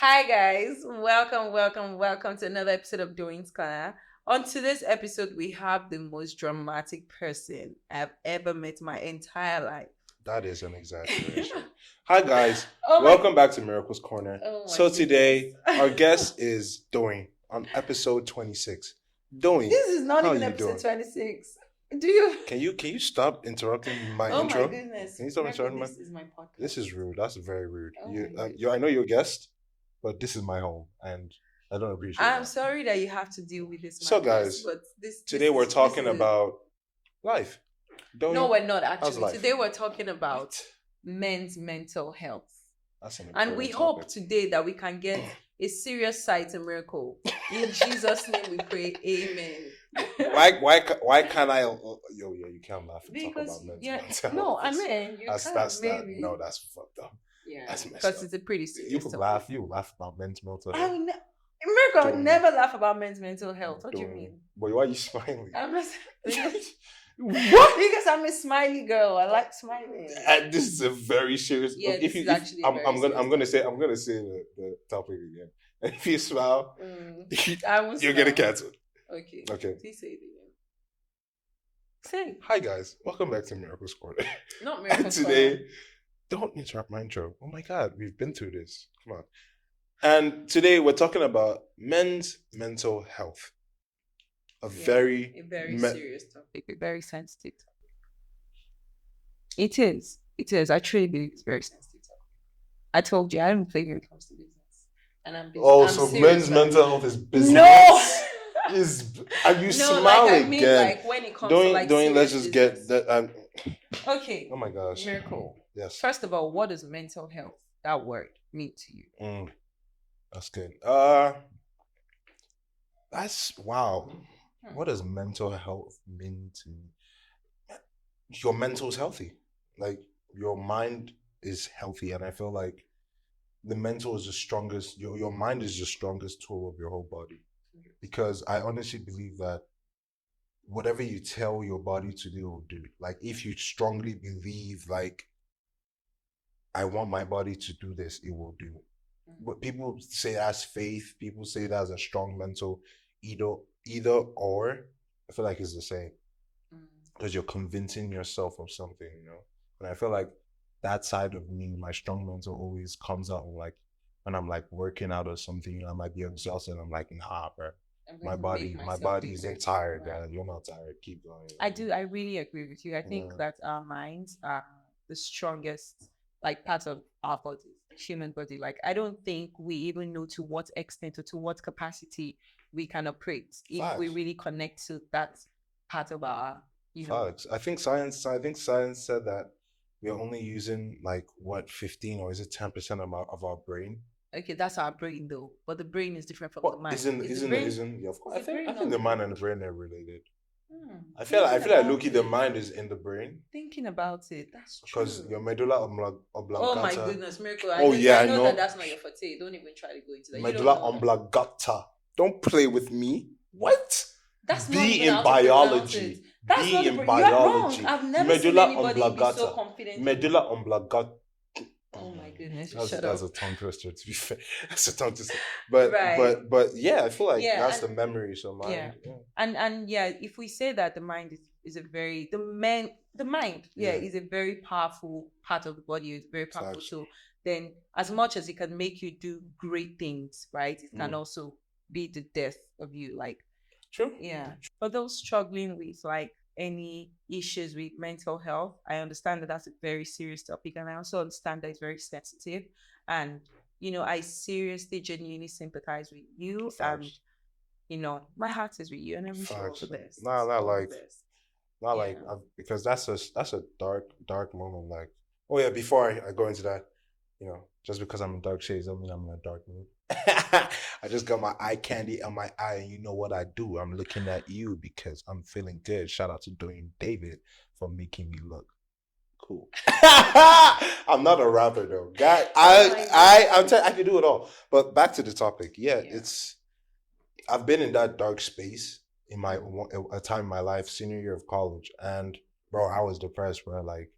Hi guys, welcome to another episode of Doing's Corner. On today's episode, we have the most dramatic person I've ever met my entire life. That is an exaggeration. Hi guys, Oh my, welcome back to Miracles Corner. oh my So today goodness. our guest is Doing on episode 26. Doing, This is not how are even you episode doing? 26. Do you? Can you stop interrupting my Oh my intro? goodness. Can you stop Miracle, interrupting my? this is my podcast. This is rude. That's very rude. Oh my goodness. I know you're a guest, but this is my home, and I don't appreciate I'm that. sorry that you have to deal with this. So, madness, guys, but this Today we're this talking is- about life. Don't No, you? we're not How's actually. life? Today we're talking about men's mental health. That's an And we important hope topic. today that we can get a serious sight and miracle. In Jesus' name we pray, amen. Why can't I? You can't laugh and talk Because, about men's yeah, mental no, health. I mean, you That's can that's that. maybe. No, that's fucked up. Yeah, That's messed because up. it's a pretty serious You topic. laugh. You laugh about men's mental I health. would Miracle, I would Don't- never laugh about men's mental health. What do you Don't- mean? Boy, why are you smiling? I'm not, What? because I'm a smiley girl. I like smiling. And this is a very serious. Yeah, this is actually a I'm very gonna serious say the topic again. If you smile, I will you're gonna smile. cancel. Okay. Okay. Please say it again. Say. Hi guys, welcome back to Miracles Corner. Not miracle. And today, don't interrupt my intro. Oh my god, we've been through this. Come on. And today we're talking about men's mental health. A very serious topic, a very sensitive topic. It is. It is. I truly believe it's very sensitive topic. I told you I don't play when it comes to business, and I'm busy. I'm so serious men's about mental it. health is business. No. Are you No, smiling like I mean, again? like when it comes to like Don't let's serious just get business. that. Okay. Oh my gosh. Miracle. Yes. First of all, what does mental health, that word, mean to you? That's good. That's wow. What does mental health mean to me? Your mental's healthy. Like your mind is healthy, and I feel like the mental is the strongest. Your mind is the strongest tool of your whole body. Because I honestly believe that whatever you tell your body to do, it will do. Like if you strongly believe, like I want my body to do this, it will do. But people say that's faith. People say that's a strong mental. Either or. I feel like it's the same because you're convincing yourself of something, And I feel like that side of me, my strong mental, always comes out like when I'm like working out or something. I might be exhausted. I'm like, nah, bro. My body isn't tired. Right. You're not tired. Keep going. I do. I really agree with you. I think Yeah. that our minds are the strongest, like part of our body, human body. Like I don't think we even know to what extent or to what capacity we can operate if we Facts. really connect to that part of our, you know. Facts. I think science said that we're only using like what 15 or is it 10% of our brain. Okay, that's our brain though, but the brain is different from the What mind. isn't Is the isn't brain- isn't yeah, of course. I is the think brain the not mind and the related? brain are related. I Thinking feel like about Loki, the it- mind is in the brain Thinking about it, that's true. because your medulla oblongata. Oh my goodness, miracle! Oh, yeah, I know. that that's not your forte. Don't even try to go into that. You don't Medulla know that. oblongata. Don't play with me. What? That's not Be even in how to pronounce biology. it. That's Be not in the You're wrong. biology. I've never Medulla seen anybody be so oblongata. confident. Medulla oblongata. Oh my goodness! That's Shut a up. tongue twister. To be fair, that's a tongue twister. But Right. but yeah, I feel like Yeah, that's and- the memory. So mind. yeah. Yeah. And yeah, if we say that the mind is a very the mind Yeah. is a very powerful part of the body. It's very powerful. Facts. So then, as much as it can make you do great things, right, it can Mm. also be the death of you. Like True. yeah, for those struggling with like any issues with mental health, I understand that that's a very serious topic, and I also understand that it's very sensitive. And I seriously, genuinely sympathize with you, and Facts. my heart is with you, and I wish you all Facts. the best. Nah, not all the like- best. Not like because that's a dark moment. Like oh yeah, before I go into that, just because I'm in dark shades doesn't mean I'm in a dark mood. I just got my eye candy on my eye, and you know what I do? I'm looking at you because I'm feeling good. Shout out to Dwayne David for making me look cool. I'm not a rapper though, guy. I can do it all. But back to the topic. Yeah, Yeah. I've been in that dark space in a time in my life, senior year of college, and bro, I was depressed, bro. Like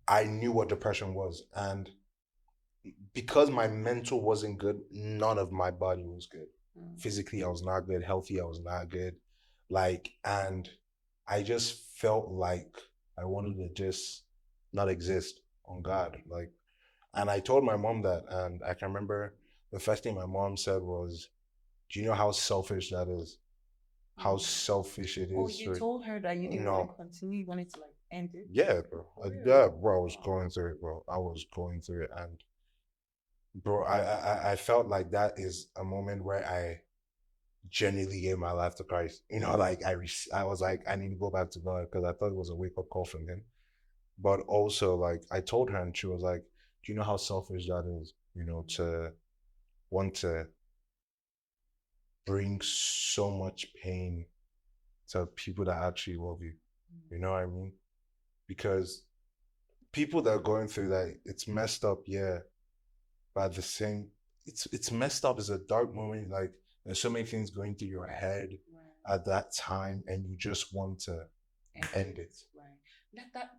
I knew what depression was, and because my mental wasn't good, none of my body was good. Physically, I was not good. Healthy, I was not good. Like, and I just felt like I wanted to just not exist on God. Like, and I told my mom that, and I can remember the first thing my mom said was, "Do you know how selfish that is? How selfish it Oh, is you for told her that you didn't want to no." continue, you wanted to like end it? Yeah, bro. Yeah, bro. I was going through it, bro. I was going through it, and bro, I felt like that is a moment where I genuinely gave my life to Christ. You know, like I was like, I need to go back to God because I thought it was a wake up call from Him. But also, like, I told her, and she was like, "Do you know how selfish that is? You know, to want to bring so much pain to people that actually love you. You know what I mean? Because people that are going through that, it's messed up, yeah. But at the same, it's messed up. It's a dark moment. Like there's so many things going through your head at that time, and you just want to end it. Right. That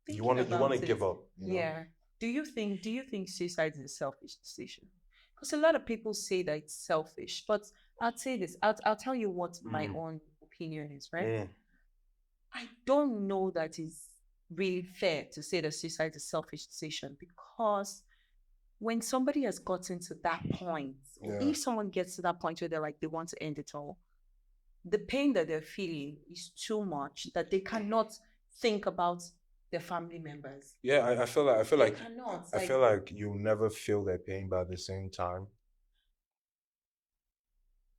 You thinking want to about give it, up. You know? yeah. Do you think suicide is a selfish decision? Because a lot of people say that it's selfish, but I'll say this. I'll tell you what my Mm, own opinion is, right? mm, I don't know that it's really fair to say that suicide is a selfish decision because when somebody has gotten to that point, or yeah. if someone gets to that point where they're like they want to end it all, the pain that they're feeling is too much that they cannot think about their family members. Yeah, I feel like They cannot. I feel Like, like you'll never feel their pain, but at the same time,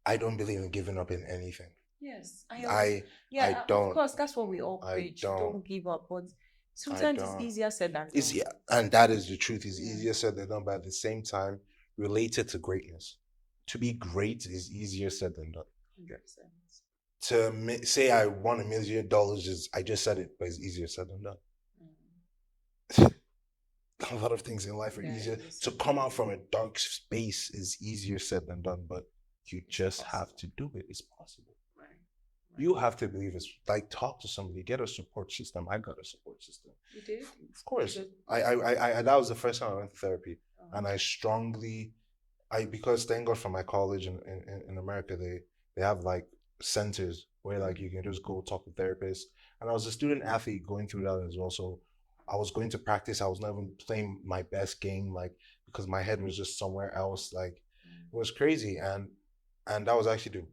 I don't believe in giving up in anything. yes, I yeah, of don't. course, that's what we all I preach. don't. Don't give up. But I sometimes it's don't. easier said than It's done. yeah, and that is the truth. It's Yeah. easier said than done, but at the same time, related to greatness. To be great is easier said than done. 100%. To say I want $1 million is I just said it, but it's easier said than done. A lot of things in life are Yeah, easier. easier To said than come out done. from a dark space is easier said than done, but you It's just have possible. to do it. It's possible. Right. Right. You have to believe it's like talk to somebody, get a support system. I got a support system. You did? Of course. Good. I that was the first time I went to therapy. And Uh-huh. I strongly because thank God for my college in America, they have like centers where like you can just go talk to therapists. And I was a student athlete going through that as well. So I was going to practice. I was not even playing my best game, like because my head was just somewhere else. Like it was crazy. And that was actually the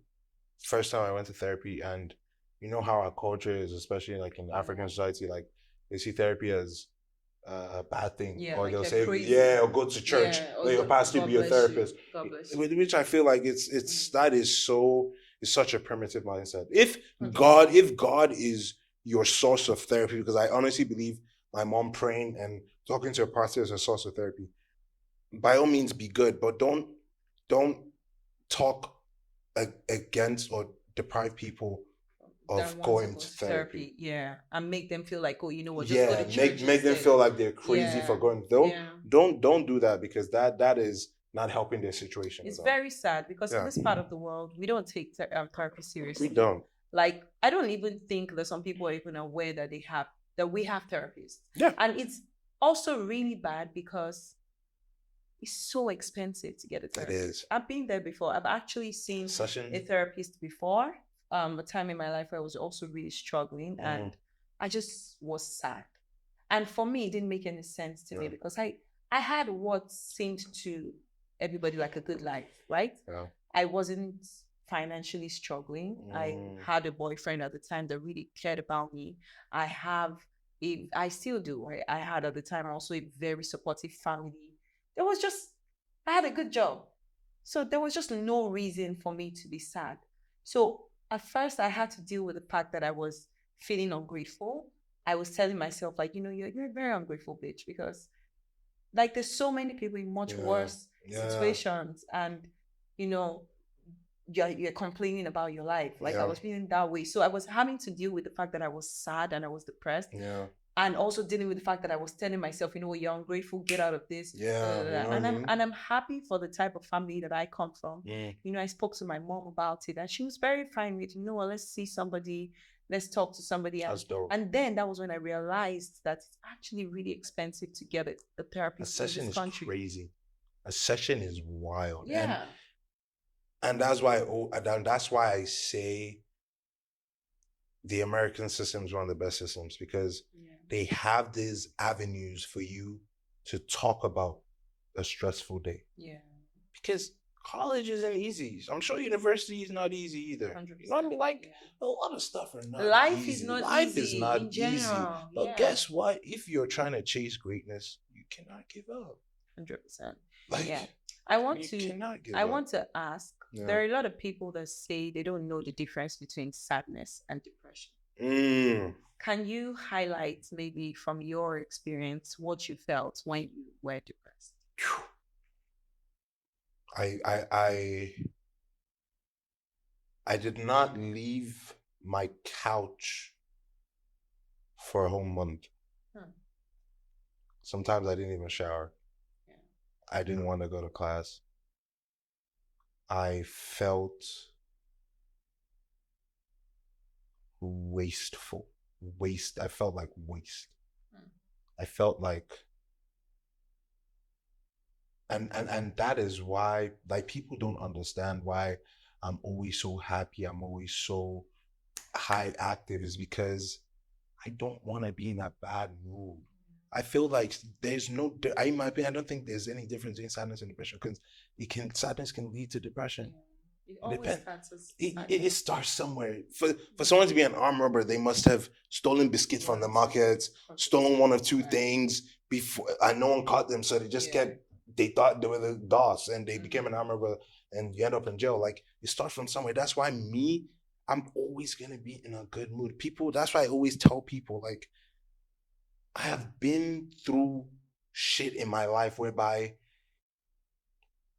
first time I went to therapy. And you know how our culture is, especially like in African society, like they see therapy as a bad thing, Yeah, or like they'll you're say, crazy. "Yeah, or go to church, Yeah, or let your pastor God be your bless you. therapist." God bless you. Which I feel like it's that is so it's such a primitive mindset. If 100%. God is your source of therapy, because I honestly believe my mom praying and talking to a pastor is a source of therapy. By all means, be good, but don't talk against or deprive people That of wants to going go to to therapy. therapy, yeah, and make them feel like, oh, you know what, just go to Yeah, church make them instead. feel like they're crazy for Yeah, going. yeah. Don't do that because that is not helping their situation It's at all. very sad because in Yeah, this part of the world, we don't take therapy we seriously. don't. Like, I don't even think that some people are even aware that we have therapists, Yeah, and it's also really bad because it's so expensive to get a it therapist. is. I've been there before. I've actually seen a Session. therapist before. A time in my life where I was also really struggling, Mm, and I just was sad. And for me, it didn't make any sense to me yeah, because I had what seemed to everybody like a good life, right? yeah. I wasn't financially struggling. I Mm, had a boyfriend at the time that really cared about me. I still do, right? I had at the time also a very supportive family. There was just, I had a good job. So there was just no reason for me to be sad. So at first, I had to deal with the fact that I was feeling ungrateful. I was telling myself, like, you're a very ungrateful bitch because, like, there's so many people in much yeah, worse yeah, situations, and you know, you're complaining about your life. Like, I yeah, was feeling that way. So I was having to deal with the fact that I was sad and I was depressed, yeah, and also dealing with the fact that I was telling myself, you're ungrateful, get out of this. Da, da, yeah. da, You da. know what I And mean? I'm happy for the type of family that I come from. Mm, I spoke to my mom about it, and she was very fine with, let's see somebody Let's talk to somebody else. That's dope. And then that was when I realized that it's actually really expensive to get a A therapist in session this is country. crazy. A session is wild. Yeah. And that's why I say the American system is one of the best systems because Yeah. they have these avenues for you to talk about a stressful day. Yeah. Because college isn't easy. I'm sure university is not easy either. 100%. You know what I mean? Like Yeah. a lot of stuff are not Life easy. is not Life easy is not in easy. general. But Yeah. guess what? If you're trying to chase greatness, you cannot give up. 100%. Like Yeah. I want you to cannot give up. want to ask, Yeah. there are a lot of people that say they don't know the difference between sadness and depression. Mm. Can you highlight maybe from your experience what you felt when you were depressed? I did not leave my couch for a whole month. Hmm. Sometimes I didn't even shower. Yeah. I didn't want to go to class. I felt wasteful. I felt like waste. Hmm. I felt like and that is why like people don't understand why I'm always so happy, I'm always so high active is because I don't want to be in a bad mood. I feel like there's no in my opinion, I don't think there's any difference between sadness and depression because sadness can lead to depression. It It always depends. starts as It starts somewhere. For someone to be an armed robber, they must have stolen biscuits from the market, stolen one or two things before, and no one caught them. So they just they thought they were the boss, and they became an armed robber, and you end up in jail. Like it starts from somewhere. That's why I'm always gonna be in a good mood. People, that's why I always tell people, like, I have been through shit in my life whereby,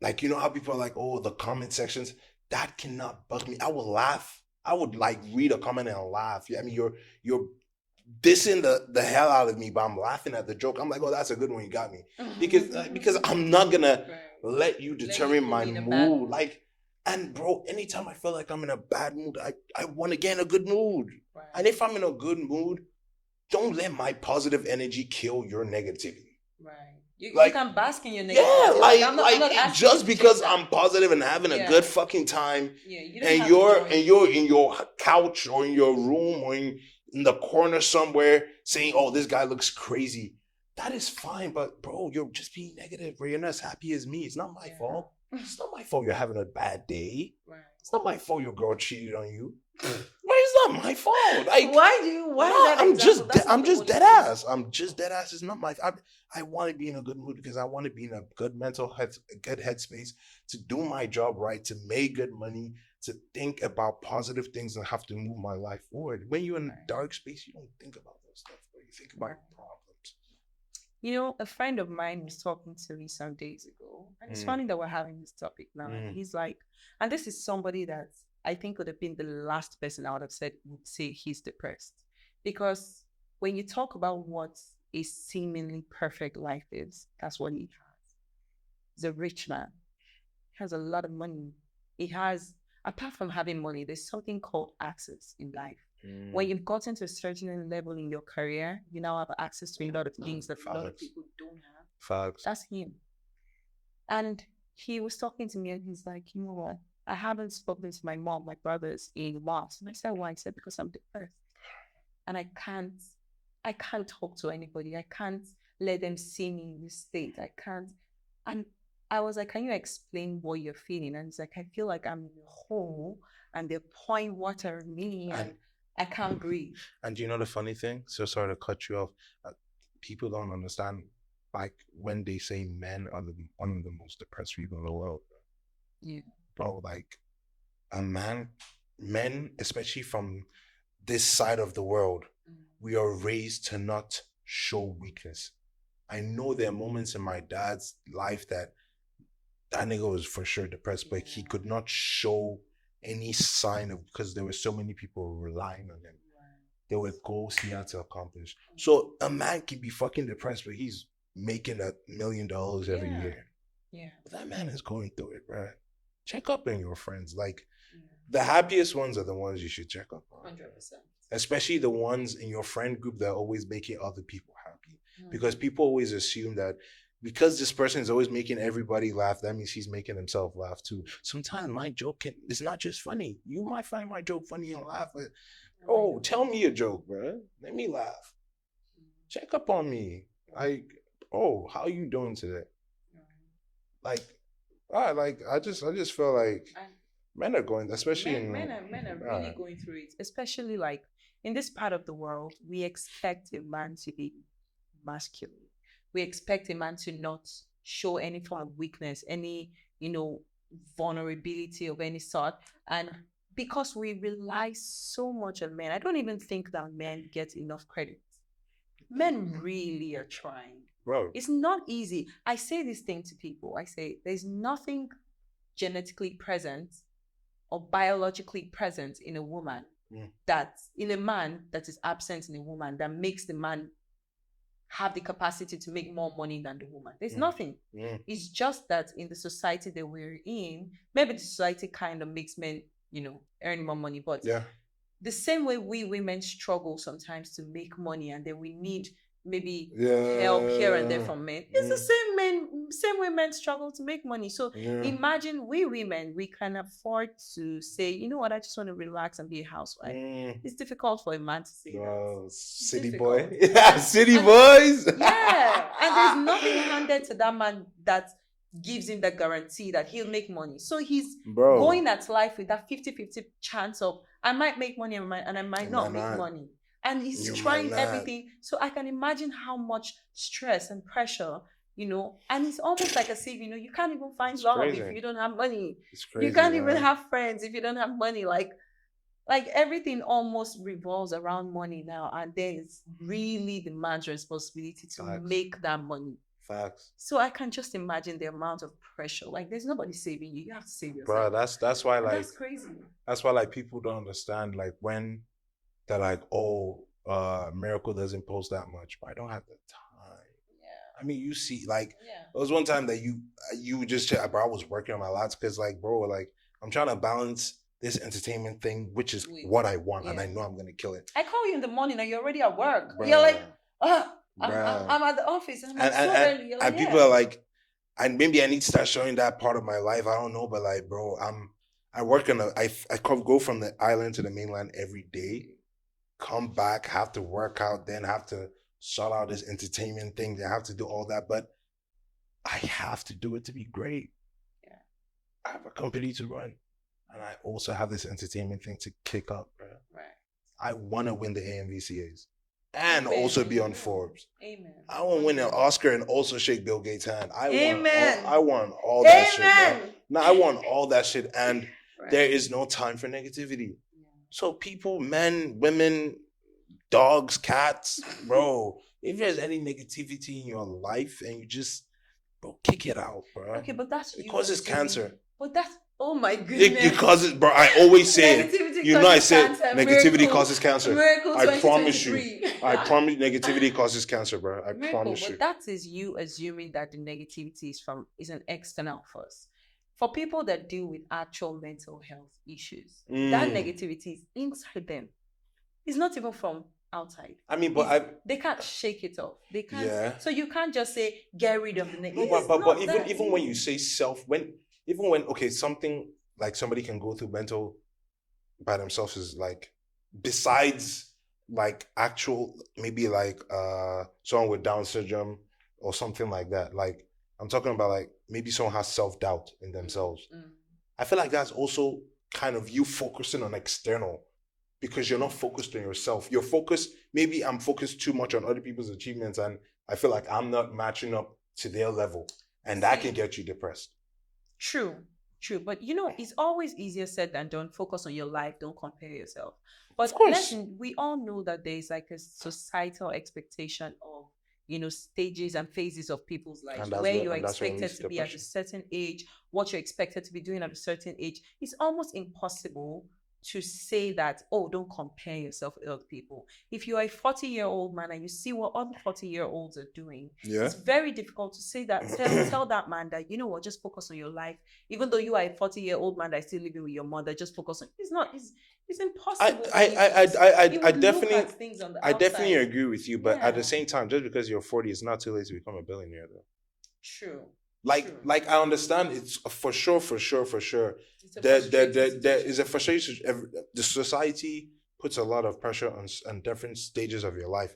like, you know how people are like, oh, the comment sections, that cannot bug me. I will laugh. I would like read a comment and laugh. I mean, you're dissing the hell out of me, but I'm laughing at the joke. I'm like, oh, that's a good one. You got me. Because I'm not gonna let you determine my mood. Like, and bro, anytime I feel like I'm in a bad mood, I want to get in a good mood. Right. And if I'm in a good mood, don't let my positive energy kill your negativity. Right. You Like, can bask in your yeah, negativity. I'm not asking just you to because change that. I'm positive and having a good fucking time, Yeah, you don't and have to you're join. in your couch or in your room or in the corner somewhere saying, "Oh, this guy looks crazy." That is fine, but bro, you're just being negative, bro. You're not as happy as me. It's not my fault. It's not my fault you're having a bad day. Right. It's not my fault your girl cheated on you. Why is not my fault? Like, Why no, that example? That's not I'm the just only dead thing. ass. I'm just dead ass. It's not my. I want to be in a good mood because I want to be in a good mental head, good headspace to do my job right, to make good money, to think about positive things and have to move my life forward. When you're in a dark space, you don't think about those stuff, but you think about problems. You know, a friend of mine was talking to me some days ago, and it's funny that we're having this topic now. And he's like, and this is somebody that I think would have been the last person I would have said would say he's depressed. Because when you talk about what a seemingly perfect life is, that's what he has. He's a rich man, he has a lot of money. He has, apart from having money, there's something called access in life. When you've gotten to a certain level in your career, you now have access to a lot of things that a lot of people don't have. Facts. That's him. And he was talking to me and he's like, you know what? I haven't spoken to my mom, my brothers in months. And I said, why? He said, because I'm depressed. And I can't talk to anybody. I can't let them see me in this state. I can't. And I was like, can you explain what you're feeling? And he's like, I feel like I'm in a hole and they're pouring water in me and I can't breathe. And you know the funny thing? So sorry to cut you off. People don't understand, like, when they say men are one of the most depressed people in the world. Yeah. Bro, like, men, especially from this side of the world, we are raised to not show weakness. I know there are moments in my dad's life that nigga was for sure depressed, but he could not show any sign of, because there were so many people relying on him. There were goals he had to accomplish. So a man can be fucking depressed, but he's making $1 million every year. Yeah. But that man is going through it, right? Check up on your friends. Like, the happiest ones are the ones you should check up on. 100%. especially the ones in your friend group that are always making other people happy. Because Mm. people always assume that because this person is always making everybody laugh, that means he's making himself laugh too. Sometimes my joke it's not just funny. You might find my joke funny and laugh, but oh, tell me a joke, bro. Let me laugh. Check up on me. Like, oh, how you doing today? Like, I just feel like And men are going, especially in, men are really going through it, especially like in this part of the world. We expect a man to be masculine. We expect a man to not show any form of weakness, any, you know, vulnerability of any sort. And because we rely so much on men, I don't even think that men get enough credit. Men really are trying. bro. It's not easy. I say this thing to people. I say there's nothing genetically present or biologically present in a woman Mm. that in a man that is absent in a woman that makes the man have the capacity to make more money than the woman. There's Mm. nothing. Mm. It's just that in the society that we're in, maybe the society kind of makes men, earn more money, but Yeah. the same way we women struggle sometimes to make money and then we need maybe help here and there Yeah. from men, it's the same way men struggle to make money. So Yeah. imagine we women, we can afford to say, you know what, I just want to relax and be a housewife. Mm. It's difficult for a man to say that. City Difficult. boy. Yeah, city And boys. yeah, and there's nothing handed to that man that gives him the guarantee that he'll make money. So he's Bro. going at life with that 50-50 chance of I might make money and I might Am I not make not? money. And he's You might trying not. everything. So I can imagine how much stress and pressure, and it's almost like as if, you can't even find It's love if crazy. you don't have money. It's You crazy, can't even man. have friends if you don't have money. Like everything almost revolves around money now, and there is really the man's responsibility to Facts. make that money. Facts. So I can just imagine the amount of pressure. Like there's nobody saving you. You have to save Bro, yourself. that's why And like that's crazy. people don't understand like when they're like, oh, Miracle doesn't post that much, but I don't have the time. Yeah. I mean, you see, like, Yeah. there was one time that you just check, bro. I was working on my lots because, like, bro, like, I'm trying to balance this entertainment thing, which is Wait. what I want, and Yeah. I know I'm gonna kill it, I call you in the morning and you're already at work. bro. You're like, I'm, Bruh. I'm at the office. And I'm like, And and so and, early. You're like, and people yeah. are like, and maybe I need to start showing that part of my life. I don't know, but like, bro, I work on go from the island to the mainland every day, come back, have to work out, then have to sort out this entertainment thing, then have to do all that. But I have to do it to be great. Yeah. I have a company to run. And I also have this entertainment thing to kick up, bro. Right. I want to win the AMVCAs and Amen. also be on Amen. Forbes. Amen. I want to win an Oscar and also shake Bill Gates' hand. Amen. I want all that shit, bro. Amen. No, I want all that shit. And Right. there is no time for negativity. Yeah. So people, men, women, dogs, cats, bro, if there's any negativity in your life and you just, bro, kick it out, bro. Okay, but that's It you causes assuming- cancer. But that's oh my goodness. It causes, bro. I always say it. Negativity You know, I causes say cancer. negativity Miracle. causes cancer. Miracle I promise you. 2023. I promise negativity causes cancer, bro. I Miracle, promise but you. that is you assuming that the negativity is an external force. For people that deal with actual mental health issues, that negativity is inside them. It's not even from outside. I mean, but they can't shake it off. They can't. Yeah. So you can't just say get rid of the No, negativity. but even when you say when okay, something like somebody can go through mental by themselves is like, besides like actual, maybe like someone with Down syndrome or something like that. Like, I'm talking about like maybe someone has self-doubt in themselves. I feel like that's also kind of you focusing on external, because you're not focused on yourself. You're focused, maybe I'm focused too much on other people's achievements and I feel like I'm not matching up to their level, and that can get you depressed. True. But it's always easier said than done. Focus on your life. Don't compare yourself. But Of course. listen, we all know that there's like a societal expectation of, stages and phases of people's lives where you're expected to be at a certain age, what you're expected to be doing at a certain age. It's almost impossible to say that, oh, don't compare yourself with other people. If you're a 40-year-old man and you see what other 40-year-olds are doing, Yeah. it's very difficult to say that, tell that man that, you know what, just focus on your life. Even though you are a 40-year-old man that is still living with your mother, just focus on, it's impossible for you to just, you would look at things on the I definitely outside. agree with you, but at the Yeah, same time, just because you're 40, it's not too late to become a billionaire, though. true. Like, True. like I understand it's for sure. It's a There frustrating is a situation. frustration. The society puts a lot of pressure on different stages of your life,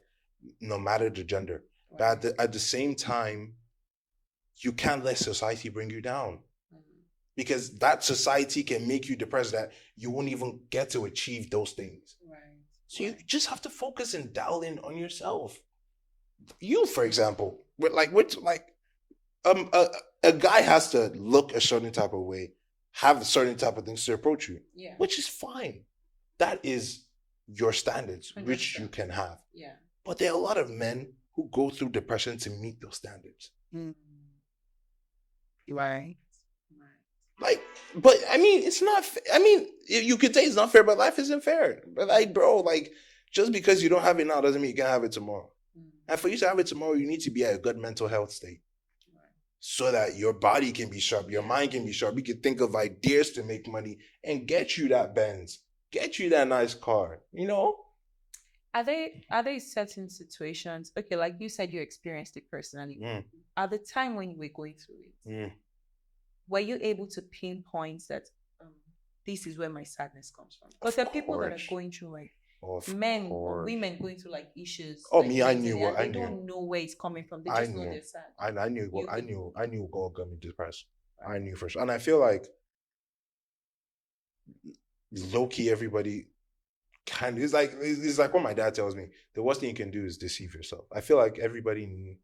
no matter the gender. But Right. at the same time, you can't let society bring you down, Mhm. because that society can make you depressed that you won't even get to achieve those things. Right. So you Right. just have to focus and dial in on yourself. You, for example, with um a, a guy has to look a certain type of way, have certain type of things to approach you, Yeah. which is fine. That is your standards, which you 100%. can have. Yeah. But there are a lot of men who go through depression to meet those standards. Mm. Right. Right. Like, but I mean, it's not. I mean, you could say it's not fair, but life isn't fair. But like, bro, like, just because you don't have it now doesn't mean you can have it tomorrow. Mm. And for you to have it tomorrow, you need to be at a good mental health state, Right. so that your body can be sharp, your Yeah. mind can be sharp. You can think of ideas to make money and get you that Benz, get you that nice car. You know? Are there certain situations, okay, like you said you experienced it personally. Mm, At the time when you were going through it, mm. were you able to pinpoint that um, this is where my sadness comes from? Because there are people that are Course, going through like of men or course. women going through like issues Oh, like me, I mentally, knew what and I they knew. don't know where it's coming from. They I just know knew. they're sad. I knew what You could, I knew God got me depressed. right? I knew for sure. And I feel like low key everybody kind of, it's like what my dad tells me. The worst thing you can do is deceive yourself. I feel like everybody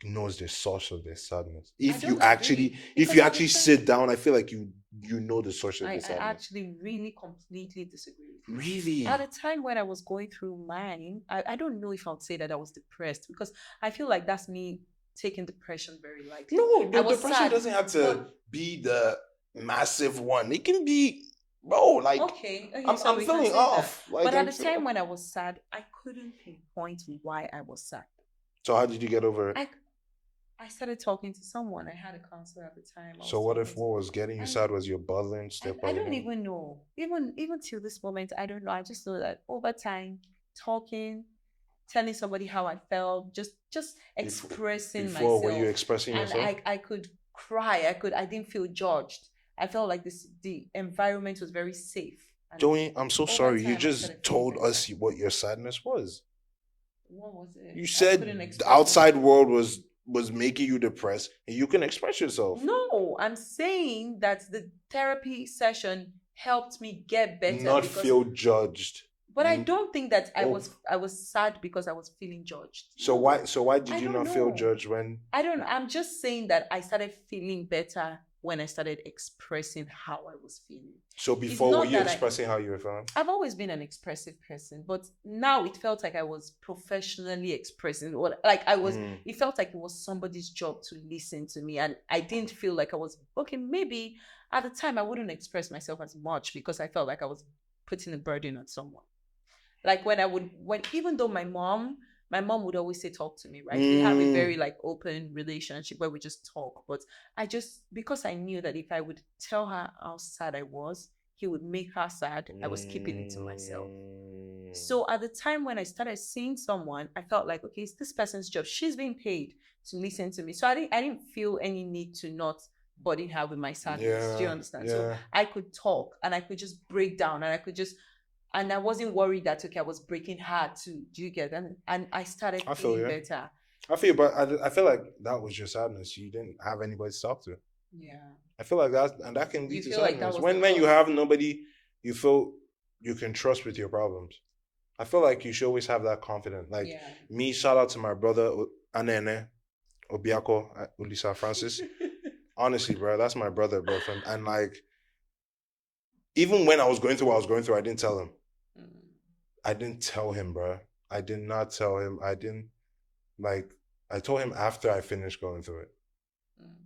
knows the source of their sadness. I don't agree If because you at the actually time, sit down, I feel like you know the source of I the sadness. actually really completely disagree with you. Really? At the time when I was going through mine, I don't know if I would say that I was depressed because I feel like that's me taking depression very lightly. No, I the was depression sad, doesn't have to but be the massive one. It can be, bro, like okay, so I'm we can feeling say that. off. Like But at I'm the feeling. time when I was sad, I couldn't pinpoint why I was sad. So how did you get over it? I I started talking to someone. I had a counselor at the time. I So was what talking if to, what was getting you and sad was your bothering, I, step I don't bothering? even know. Even till this moment, I don't know. I just know that over time, talking, telling somebody how I felt, just Before, expressing before were you myself, expressing and yourself? I could cry. I didn't feel judged. I felt like the environment was very safe. And Joey, I'm so over sorry. You time, I just started feeling told better. us what your sadness was. What was it? You I couldn't said the express outside myself. world was making you depressed, and you can express yourself. No, I'm saying that the therapy session helped me get better Not because, feel judged. but I don't think that I Oh, was I was sad because I was feeling judged. so No, why did I you don't not feel know. judged when? I don't know. I'm just saying that I started feeling better when I started expressing how I was feeling. So It's before, were not you that I expressing how you were feeling? I've always been an expressive person, but now it felt like I was professionally expressing what like I was Mm. it felt like it was somebody's job to listen to me, and I didn't feel like I was okay, maybe at the time I wouldn't express myself as much because I felt like I was putting a burden on someone. Like when even though my mom would always say talk to me, right? We have a very Mm. like open relationship where we just talk, but I just because I knew that if I would tell her how sad I was, he would make her sad, I was keeping it to myself. Mm. So at the time when I started seeing someone, I felt like, okay, it's this person's job. She's being paid to listen to me. So I didn't feel any need to not burden her with my sadness. Do you Yeah, understand? So yeah. I could talk and I could just break down and I could just and I wasn't worried that okay, I was breaking her too. Do you get? And I started I feel feeling you. better. I feel, but I feel like that was your sadness. You didn't have anybody to talk to. Yeah. I feel like that can You lead to feel like that sadness. was the When you cause. have nobody you feel you can trust with your problems. I feel like you should always have that confidence. Like Yeah. me, shout out to my brother Anene Obiako Ulisa Francis. Honestly, bro, that's my brother, bro. And like, even when I was going through what I was going through, I didn't tell him. Mm. I didn't tell him, bro. I did not tell him. I didn't like. I told him after I finished going through it.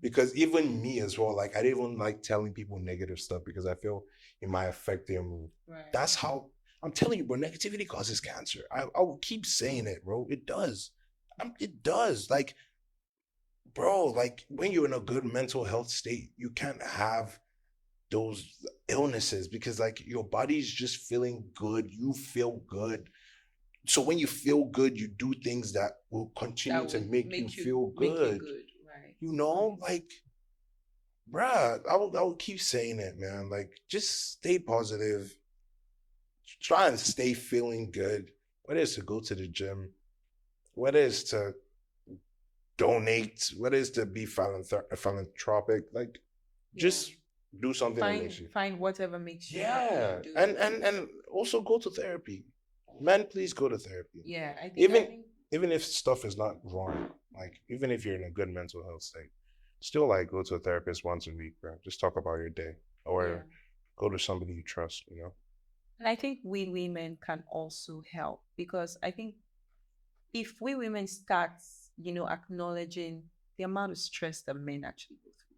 Because even me as well, like I didn't even like telling people negative stuff because I feel it might affect their mood. Right. That's how I'm telling you, bro. Negativity causes cancer. I will keep saying it, bro. It does. It does. Like, bro, like when you're in a good mental health state, you can't have those illnesses because like your body's just feeling good. You feel good. So when you feel good, you do things that will continue That to would make you feel make you good. good, right? You know, like, bruh, I will keep saying it, man. Like, just stay positive. Try and stay feeling good. Whether it's to go to the gym, whether it's to donate, whether it's to be philanthropic, like, Yeah. just do something that makes you. Find whatever makes you happy Yeah, and do and it. and also go to therapy. Men, please go to therapy. Yeah, I Even think even if stuff is not wrong, like even if you're in a good mental health state, still like go to a therapist once a week, bro. Just talk about your day, yeah. or go to somebody you trust. You know. And I think we women can also help because I think if we women start, acknowledging the amount of stress that men actually go through,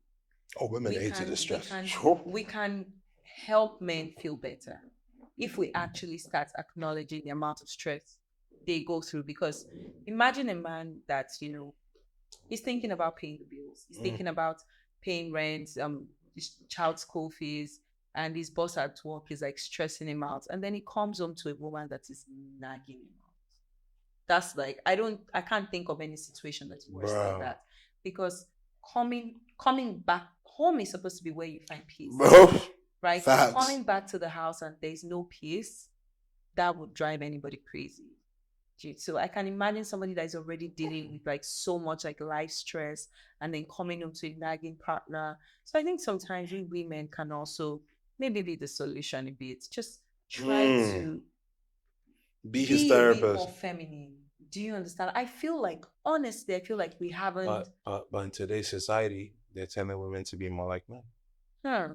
Oh, women we hate the can we stress. can Sure. we can help men feel better if we actually start acknowledging the amount of stress they go through. Because imagine a man that he's thinking about paying the bills, he's Mm. thinking about paying rent, his child school fees, and his boss at work is like stressing him out, and then he comes home to a woman that is nagging him out. That's like I can't think of any situation that's worse than Bro, that. Because coming back home is supposed to be where you find peace, bro, right? facts. Coming back to the house and there's no peace, that would drive anybody crazy. So I can imagine somebody that is already dealing with like so much like life stress and then coming home to a nagging partner. So I think sometimes we women can also maybe be the solution a bit. Just try Mm. to Be his be a bit more therapist. feminine. Do you understand? I feel like, honestly, I feel like we haven't. But in today's society, they're telling women to be more like men. Hmm.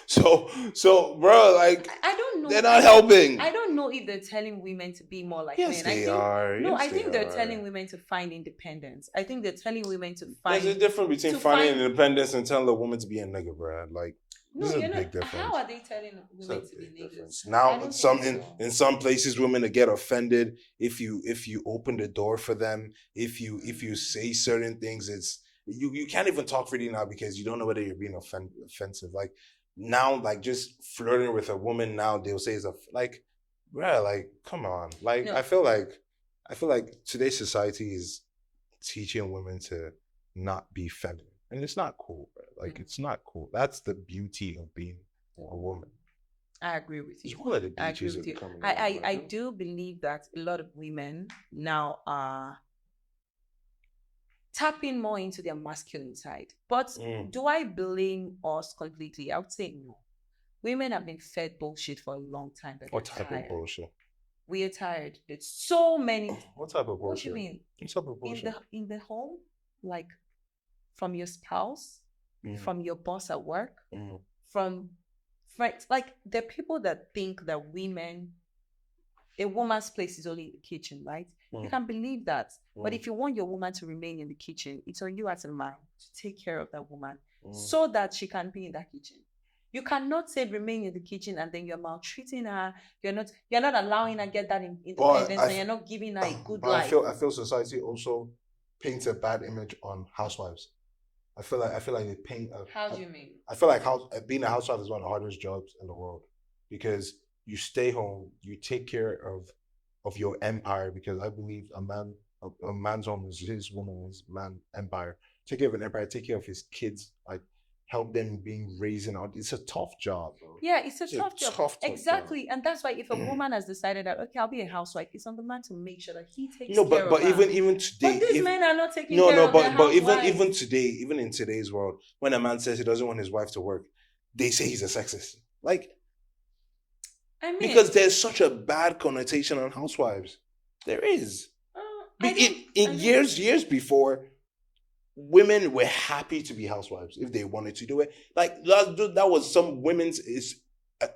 So, bro, like I don't they're know. not helping. I don't know if they're telling women to be more like Yes, men. I they think are. no. Yes, I they think they're telling are. women to find independence. I think they're telling women There's a difference between to finding find. independence and telling a woman to be a nigga, bro. Like, this No, is a you're not. big How difference. are they telling It's a women to be big niggas? difference. I Now, don't think some so. in some places, women get offended if you open the door for them. If you say certain things, it's you can't even talk freely now because you don't know whether you're being offensive. Like now, like just flirting with a woman now, they'll say it's like, bruh, like come on. Like No, I feel like today's society is teaching women to not be feminine, and it's not cool, bro. Like mm, it's not cool. That's the beauty of being a woman. I agree with It's you. one of the I agree beauties with of you. becoming a woman. I do believe that a lot of women now are tapping more into their masculine side. But Mm. do I blame us completely? I would say no. Women have been fed bullshit for a long time that they're What type of tired. bullshit? We are tired. There's so many. What type of What do you bullshit? mean? What type of bullshit? In the home, like from your spouse, Mm. from your boss at work, Mm. from friends. Like the people that think that a woman's place is only in the kitchen, right? You Mm. can believe that. But Mm. if you want your woman to remain in the kitchen, it's on you as a man to take care of that woman Mm. so that she can be in that kitchen. You cannot say remain in the kitchen and then you're maltreating her. You're not allowing her get that But independence and you're not giving her a good but I life. feel I feel society also paints a bad image on housewives. I feel like they paint. How do you mean? I feel like being a housewife is one of the hardest jobs in the world because you stay home, you take care of your empire. Because I believe a man's home is his woman, his man empire. Take care of an empire, take care of his kids, like help them being raising out. It's a tough job, bro. Yeah, it's a It's a tough job. tough job. Exactly. And that's why if a woman has decided that, okay, I'll be a housewife, it's on the man to make sure that he takes No, care but of but her. even today, But these if men are not taking no, care no, of their but even housewives. today, even in today's world, when a man says he doesn't want his wife to work, they say he's a sexist. Like I because mean, there's such a bad connotation on housewives. There is. I don't, In I don't years before, women were happy to be housewives if they wanted to do it. Like that was some women's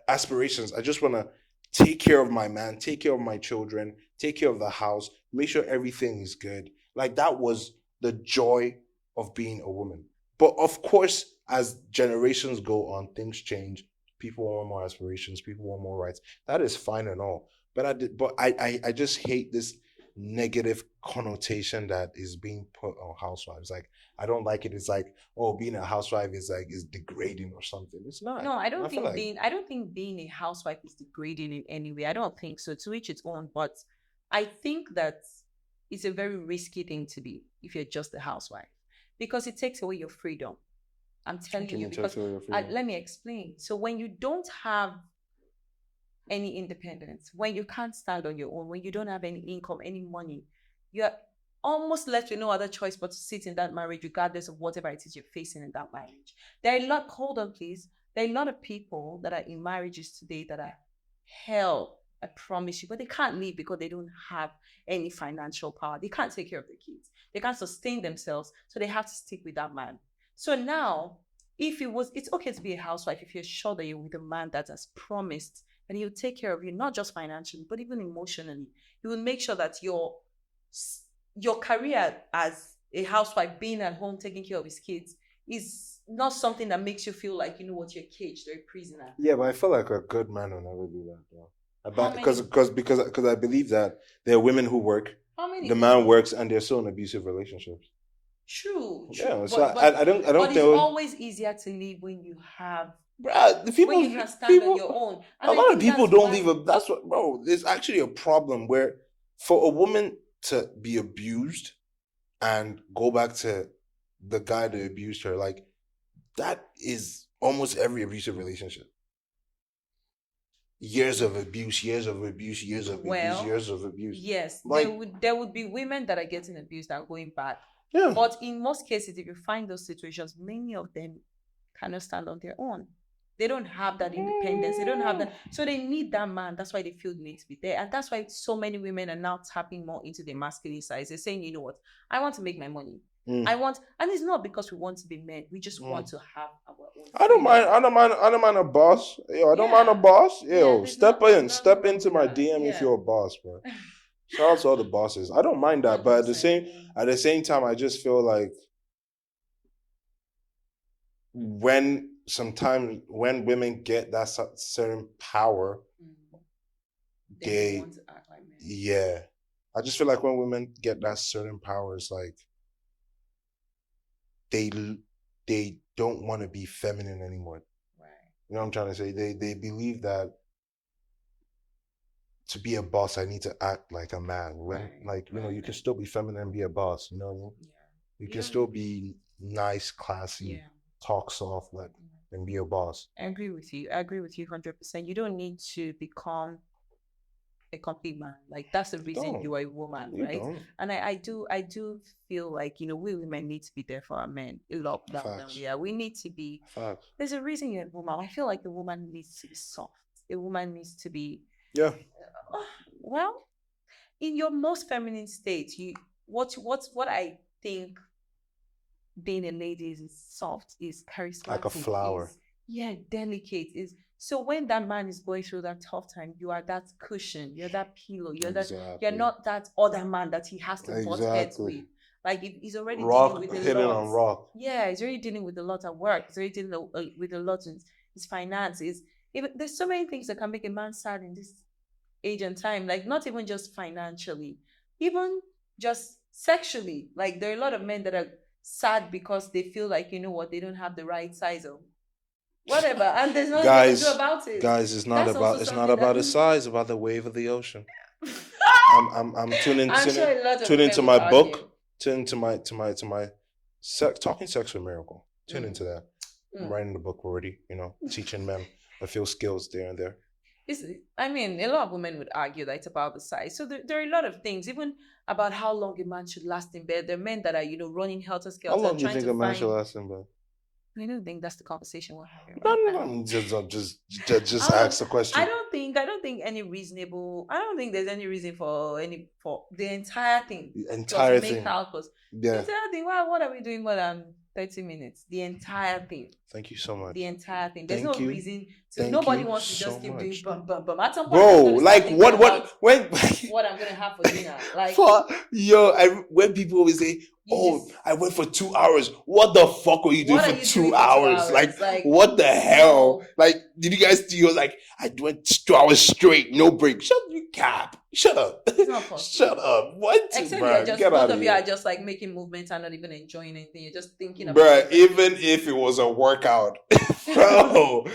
aspirations. I just want to take care of my man, take care of my children, take care of the house, make sure everything is good. Like that was the joy of being a woman. But of course, as generations go on, things change. People want more aspirations. People want more rights. That is fine and all. But I just hate this negative connotation that is being put on housewives. Like I don't like it. It's like, oh, being a housewife is degrading or something. It's not. No, I feel like I don't think being a housewife is degrading in any way. I don't think so. To each its own, but I think that it's a very risky thing to be if you're just a housewife because it takes away your freedom. I'm telling can you you take because away your freedom? let me explain. So when you don't have any independence, when you can't stand on your own, when you don't have any income, any money, you're almost left with no other choice but to sit in that marriage, regardless of whatever it is you're facing in that marriage. There are a lot, hold on, please. There are a lot of people that are in marriages today that are hell, I promise you, but they can't leave because they don't have any financial power. They can't take care of their kids, they can't sustain themselves, so they have to stick with that man. So now, if it was, it's okay to be a housewife if you're sure that you're with a man that has promised and he'll take care of you, not just financially, but even emotionally. He will make sure that your career as a housewife, being at home, taking care of his kids, is not something that makes you feel like, you know what, you're caged or a prisoner. Yeah, but I feel like a good man will never do that, though. How About many because I believe that there are women who work, how many the man people? works, and they're still in abusive relationships. True, Yeah, true. so I don't But it's think, always easier to leave when you have bruh, the when you can stand on your own. a And I lot of think people that's don't why leave. That's what, bro. There's actually a problem where for a woman to be abused and go back to the guy that abused her, like that is almost every abusive relationship. Years of abuse, years of abuse, years of abuse, well, years of abuse. yes, Like, there would be women that are getting abused that are going back. yeah. But in most cases, if you find those situations, many of them cannot stand on their own. They don't have that independence. They don't have that. So they need that man. That's why they feel the need to be there. And that's why so many women are now tapping more into their masculine sides. They're saying, you know what? I want to make my money. Mm. I want, and it's not because we want to be men. We just Mm. want to have our own I don't freedom. mind. I don't mind. I don't mind a boss. Yo, I don't mind a Yeah. boss. Yeah, Yo, there's step nothing wrong into with my that. DM if Yeah. you're a boss, bro. Shout out to all the bosses. I don't mind that, but 100%. at the same time, I just feel like when sometimes when women get that certain power, Mm. Then they they want to act like men. yeah. I just feel like when women get that certain power, it's like they they don't want to be feminine anymore. Right. You know what I'm trying to say? They believe that to be a boss, I need to act like a man. When Right. like you know, Right. you can still be feminine and be a boss. You know what I mean? Yeah. You You can don't. still be nice, classy, Yeah. talk soft, like and be a boss. I agree with you. I agree with you 100%. You don't need to become a complete man. Like that's the You reason don't. you are a woman, You right? don't. And I do feel like, you know, we women need to be there for our men a lot more than Facts. we are. We need to be Facts. there's a reason you're a woman. I feel like a woman needs to be soft. A woman needs to be Yeah. well, in your most feminine state, you what I think being a lady is soft, is Like a charismatic, flower. is yeah, delicate, is so when that man is going through that tough time, you are that cushion, you're that pillow, you're Exactly. not that other man that he has to butt heads Exactly. with. Like if he's already dealing Rock with a hitting lot. on rock. Yeah, he's already dealing with a lot at work. He's already dealing with a lot in his finances. Even there's so many things that can make a man sad in this age and time, like not even just financially, even just sexually. Like there are a lot of men that are sad because they feel like, you know what, they don't have the right size or whatever, and there's nothing they can do Guys, about it. guys, That's also it's not something about that the size, about the wave of the ocean. I'm I'm sure a lot of tuning into women would my argue. book, tuning to my talking sex with miracle. Tune into that. I'm Mm. writing the book already, you know, teaching men a few skills there and there. It's, I mean, a lot of women would argue that it's about the size. So there are a lot of things, even about how long a man should last in bed. There are men that are, you know, running helter How skelter, long do you trying think to a man should find. last in bed? I don't think that's the conversation we're having No, right no, now. no. Just I don't know. ask the question. I don't think any reasonable. I don't think there's any reason for the entire thing The plus entire thing. mental plus the Yeah. entire thing. What are we doing more than 30 minutes. The entire thing. Thank you so The much. entire thing. There's Thank no you. reason to. Thank Nobody you wants to so just keep doing much. bum bum bum. At some point, I'm just Bro, gonna start like thinking what about when what I'm gonna have for dinner. Like for yo, when people always say, you "Oh, just I went for 2 hours." What the fuck were you doing what are for you two doing for two hours? Like, hours? Like what the hell? no, Like, did you guys see? Like, I went 2 hours straight, no break. Shut you cap. Shut up. it's not possible. Shut up. What, Except you're bruh? just Get both out of of you are here, just like making movements and not even enjoying anything. You're just thinking about bruh. different Even things. if it was a workout, bro,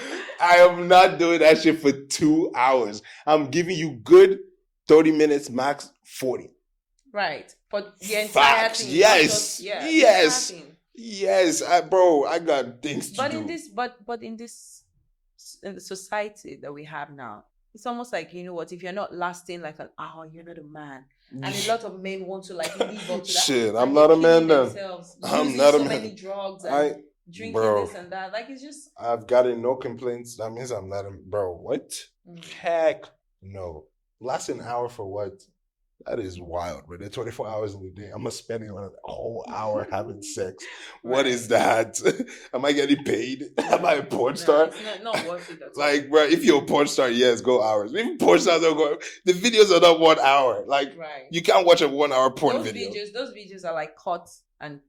I am not doing that shit for 2 hours. I'm giving you good 30 minutes, max 40. Right. For the entire Facts. thing, not just Yes. yeah, the entire Yes. thing. Yes. I got things to But in do. this but in this in the society that we have now, it's almost like, you know what, if you're not lasting like an hour, you're not a man. And a lot of men want to like live up to that, Shit, I'm and they're not a killing man then. themselves, I'm using not a so many man. drugs and I, drinking bro, this and that. Like it's just I've gotten no complaints. That means I'm not a, bro. What? mm, Heck no. Last an hour for what? That is wild, bro. They're 24 hours in the day. I'm spending a whole hour having sex. What is right. that? Am I getting paid? Am I a porn No, star? it's not worth it at all. Like, bro, if you're a porn star, yes, go hours. If porn stars don't go, the videos are not 1 hour. Like, Right. you can't watch a 1 hour porn video. Those videos are like cut and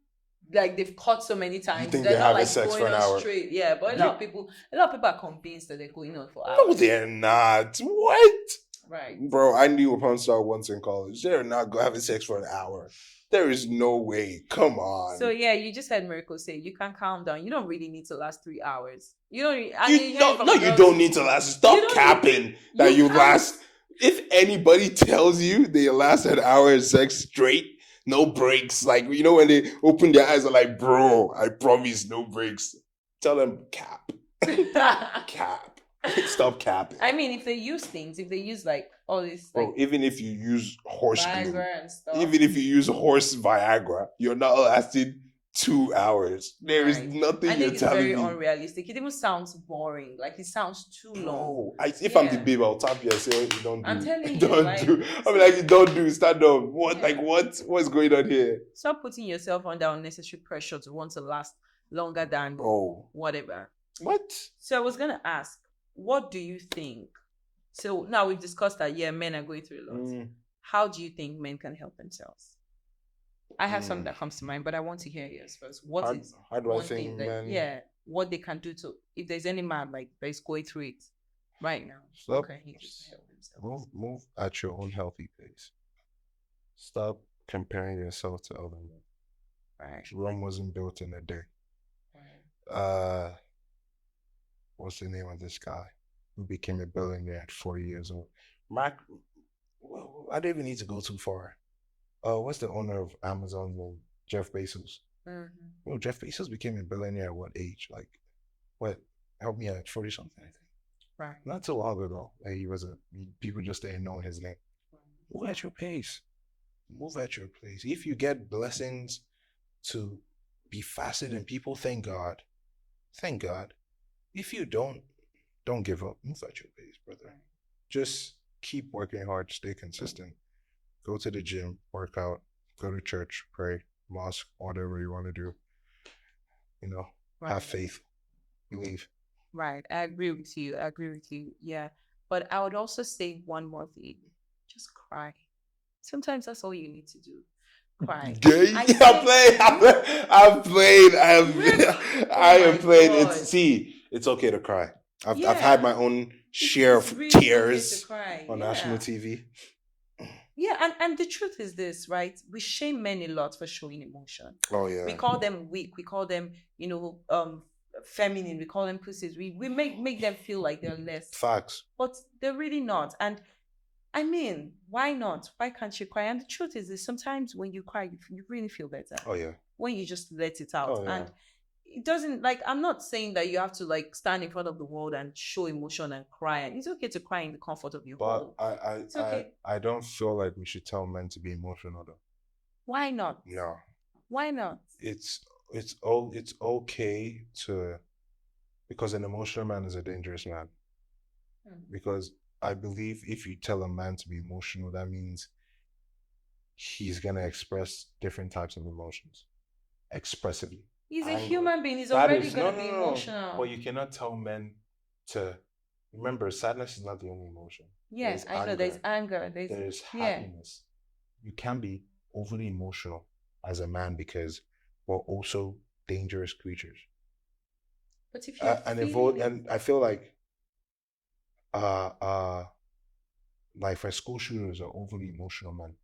like they've cut so many You times. think They're they're not having like sex for going an on hour? straight. Yeah, but You, a lot of people are convinced that they're going on for no, hours. they're not. What? Right. Bro, I knew a porn star once in college. They're not having sex for an hour. There is no way. Come on. So yeah, you just heard Miracle say you can calm down. You don't really need to last 3 hours. You don't. And you You hear it no, from no, a you girl don't too. need to last. You Stop don't need. capping that You you can't. last. If anybody tells you they last an hour of sex straight, no breaks, like you know when they open their eyes, are like, bro, I promise, no breaks. Tell them cap, cap. Stop capping, I mean, if they use things, if they use like all this like bro. Even if you use horse glue, Viagra and stuff, even if you use horse Viagra, you're not lasting 2 hours. There is right? nothing I you're think it's very telling me. unrealistic. It even sounds boring. Like it sounds too long. Bro, if I'm the Yeah. babe, I'll tap you and say, "You don't do, I'm telling you, don't like do." I'm like, "You don't do, stand up." What, like, yeah. what's going on here, Stop putting yourself under unnecessary pressure to want to last longer than bro? whatever. What? So I was gonna ask, what do you think? So now we've discussed that yeah, men are going through a lot. How do you think men can help themselves? I have something that comes to mind, but I want to hear yours first. How do I one think thing that men? yeah, what they can do to if there's any man like that is going through it right now, Stop. what can he do to help himself? Move at your own healthy pace. Stop comparing yourself to other men. Right. Rome wasn't built in a day. Right. What's the name of this guy who became a billionaire at 40 years old? Mark. Well, I don't even need to go too far. What's the owner of Amazon? Jeff Bezos. Mm-hmm. Well, Jeff Bezos became a billionaire at what age? Like, what? Help me out, 40 something, I think. Right. Not too long ago. Like, people just didn't know his name. Move at your pace. Move at your pace. If you get blessings to be faster than people, thank God. Thank God. If you don't give up. Move at your pace, brother. Just keep working hard, stay consistent. Go to the gym, work out, go to church, pray, mosque, whatever you want to do. You know, have faith, believe. Right. I agree with you. I agree with you. Yeah. But I would also say one more thing. Just cry. Sometimes that's all you need to do. Cry. Gay? I I've played. Oh I my have played. God. It's okay to cry. I've Yeah. had my own share It's of really okay to tears cry. on Yeah. national TV. Yeah, and the truth is this, right? We shame men a lot for showing emotion. Oh yeah. We call them weak. We call them, feminine. We call them pussies. We make them feel like they're less. Facts. But they're really not. And I mean, why not? Why can't you cry? And the truth is this, sometimes when you cry, you really feel better. Oh yeah. When you just let it out. Oh yeah. And it doesn't, like, I'm not saying that you have to like stand in front of the world and show emotion and cry. And it's okay to cry in the comfort of your home. But It's okay. I don't feel like we should tell men to be emotional though. Why not? No. Why not? It's okay to, because an emotional man is a dangerous man. Because I believe if you tell a man to be emotional, that means he's gonna express different types of emotions expressively. He's a anger. human being. He's That already is no, gonna no, be no, no. But emotional. you cannot tell men to remember. Sadness is not the only emotion. Yeah, There's I know. There's anger. anger. There's There's yeah. happiness. You can be overly emotional as a man because we're also dangerous creatures. But if you're And feeling evolve, it, and I feel uh, uh, like for school shooters are overly emotional men.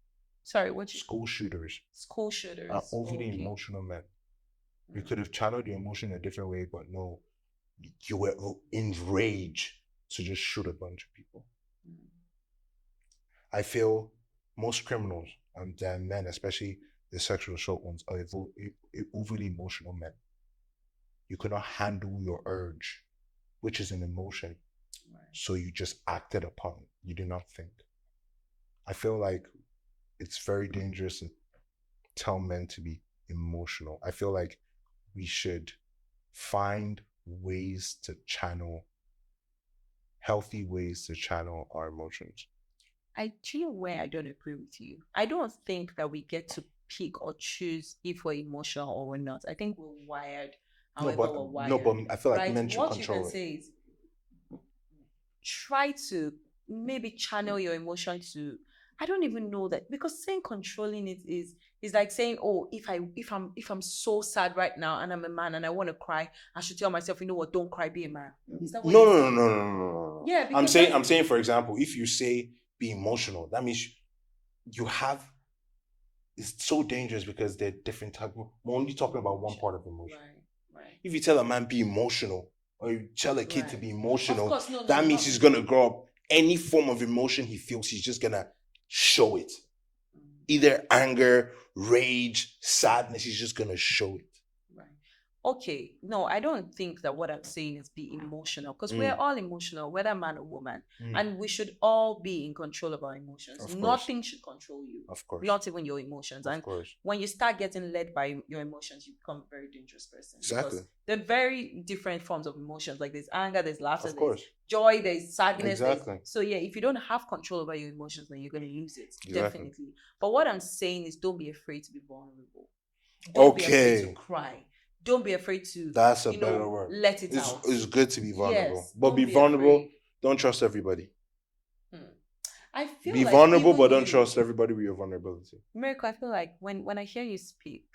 sorry, what you School shooters school are shooters? overly Okay. emotional men. You could have channeled your emotion a different way, but no, you were enraged to just shoot a bunch of people. Mm. I feel most criminals and their men, especially the sexual assault ones, are overly emotional men. You cannot handle your urge, which is an emotion, Right. so you just acted upon it. You do not think. I feel like it's very dangerous to tell men to be emotional. I feel like we should find ways to channel healthy ways to channel our emotions. I feel where I don't agree with you. I don't think that we get to pick or choose if we're emotional or we're not. I think we're wired however we're No, but wired. I feel like Right? men should What you can control it. say is try to maybe channel your emotion to I don't even know that because saying controlling it is like saying, oh, if I'm so sad right now and I'm a man and I want to cry, I should tell myself, you know what, don't cry, be a man. Is that what No, you're no, no, saying? no, no, no, no, no. Yeah, because that's I'm saying, for example, if you say be emotional, that means you have. It's so dangerous because they're different type. We're only talking about one part of emotion. right. If you tell a man be emotional, or you tell a kid to Right. be Of emotional, course, no, that means not he's gonna grow up. Any form of emotion he feels, he's just gonna show it. Either anger, rage, sadness. He's just gonna show it. right. Okay, no, I don't think that what I'm saying is be emotional because we're all emotional, whether man or woman, and we should all be in control of our emotions. Of course. Nothing should control you, Of course. not even your emotions. Of And course. when you start getting led by your emotions, you become a very dangerous person. Exactly. Because they're very different forms of emotions. Like there's anger, there's laughter, Of there's course. joy, there's sadness. Exactly. So yeah, if you don't have control over your emotions, then you're going to lose it. Exactly. Definitely. But what I'm saying is don't be afraid to be vulnerable. Don't be afraid to cry. Don't be afraid to That's a better word. let it out. It's good to be vulnerable. Yes, but don't be be vulnerable. afraid. Don't trust everybody. I feel Be like vulnerable, even but don't you, trust everybody with your vulnerability. Miracle, I feel like when I hear you speak,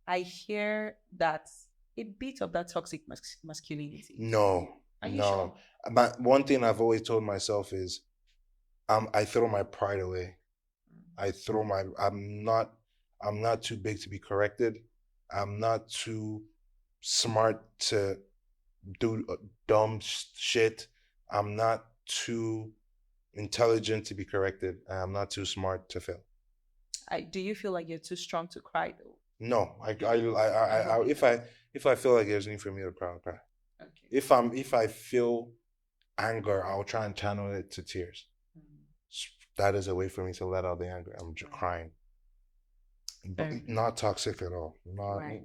I hear that a bit of that toxic masculinity. No, Are you no. sure? But one thing I've always told myself is, I throw my pride away. I'm not too big to be corrected. I'm not too smart to do dumb shit. I'm not too intelligent to be corrected. And I'm not too smart to fail. Do you feel like you're too strong to cry though? No, if I feel like there's need for me to cry, I'll cry. Okay. If I feel anger, I'll try and channel it to tears. That is a way for me to let out the anger. I'm just crying. But not toxic at all. Not. Right.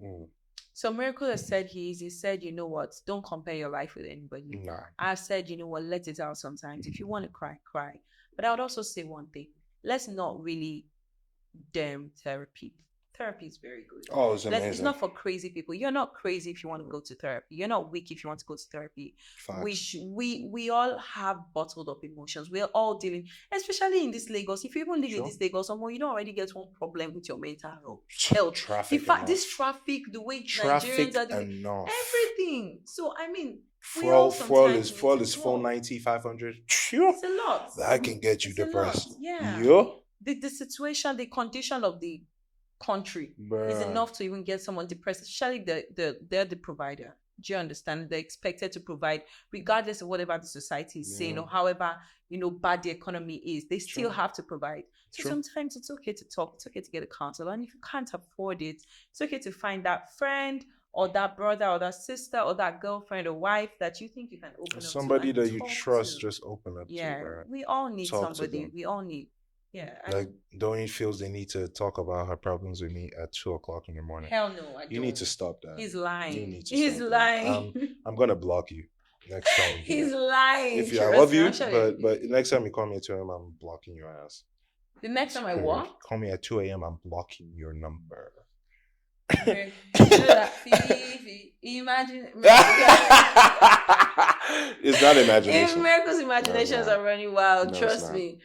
So Miracle has said he said, you know what, don't compare your life with anybody. Nah. I said, you know what, let it out sometimes. If you want to cry, cry. But I would also say one thing. Let's not really damn therapy. Therapy is very good. Oh, it's amazing. It's not for crazy people. You're not crazy if you want to go to therapy. You're not weak if you want to go to therapy. Facts. We all have bottled up emotions. We're all dealing, especially in this Lagos. If you even live in this Lagos, someone you don't already get one problem with your mental health. Traffic. In fact, this traffic, the way Nigerians are doing everything. So I mean, fuel is 490, 500. It's a lot. That can get you depressed. Yeah. The situation, the condition of the country is enough to even get someone depressed, especially they're the provider. Do you understand? They're expected to provide regardless of whatever the society is saying or however bad the economy is. They still have to provide. So sometimes it's okay to talk, it's okay to get a counselor, and if you can't afford it, it's okay to find that friend or that brother or that sister or that girlfriend or wife that you think you can open up to. Somebody that you trust, just open up to. Yeah, we all need somebody. We all need. Yeah. Like Donnie feels they need to talk about her problems with me at 2:00 in the morning. Hell no, I don't. You need to stop that. He's lying. You need to He's stop lying. That. I'm gonna block you next time. He's lying. I love you, but next time you call me at 2 a.m., I'm blocking your ass. The next time I what? Call me at 2 a.m., I'm blocking your number. You know that Fifi, imagine It's not if imagination. miracles No, it's imaginations not. are running wild, No, it's trust not. me.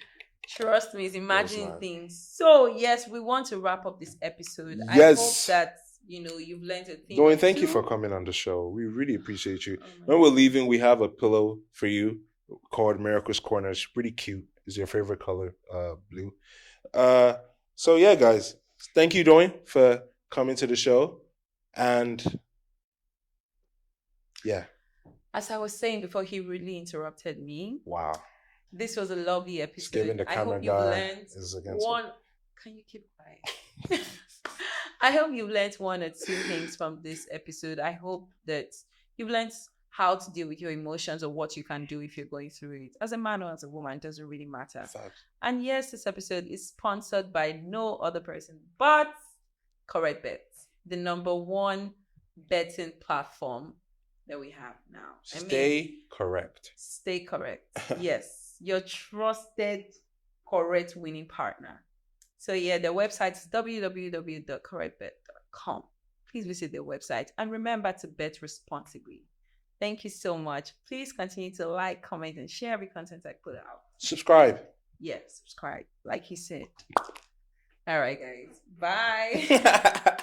Trust me, it's No, it's imagining not. things. So yes, we want to wrap up this episode. I hope Yes. that you've learned a thing or Dwayne, thank you for two. coming on the show. We really appreciate you. Oh my When we're God. leaving, we have a pillow for you called Miracle's Corner. It's pretty cute. It's your favorite color, blue. Uh, so yeah, guys, thank you, Dwayne, for coming to the show. And yeah, As I was saying before, he really interrupted me. wow. This was a lovely Just giving episode. the I camera hope you've guy learned is against one. Can you keep quiet? I hope you've learned one or two things from this episode. I hope that you've learned how to deal with your emotions or what you can do if you're going through it. As a man or as a woman, it doesn't really matter. Facts. And yes, this episode is sponsored by no other person but Correct Bets, the number one betting platform that we have now. Stay correct. Stay correct. Yes, your trusted, correct winning partner. So yeah, the website is www.correctbet.com. Please visit their website and remember to bet responsibly. Thank you so much. Please continue to like, comment, and share every content I put out. Subscribe. Yeah, subscribe, like he said. All right, guys. Bye.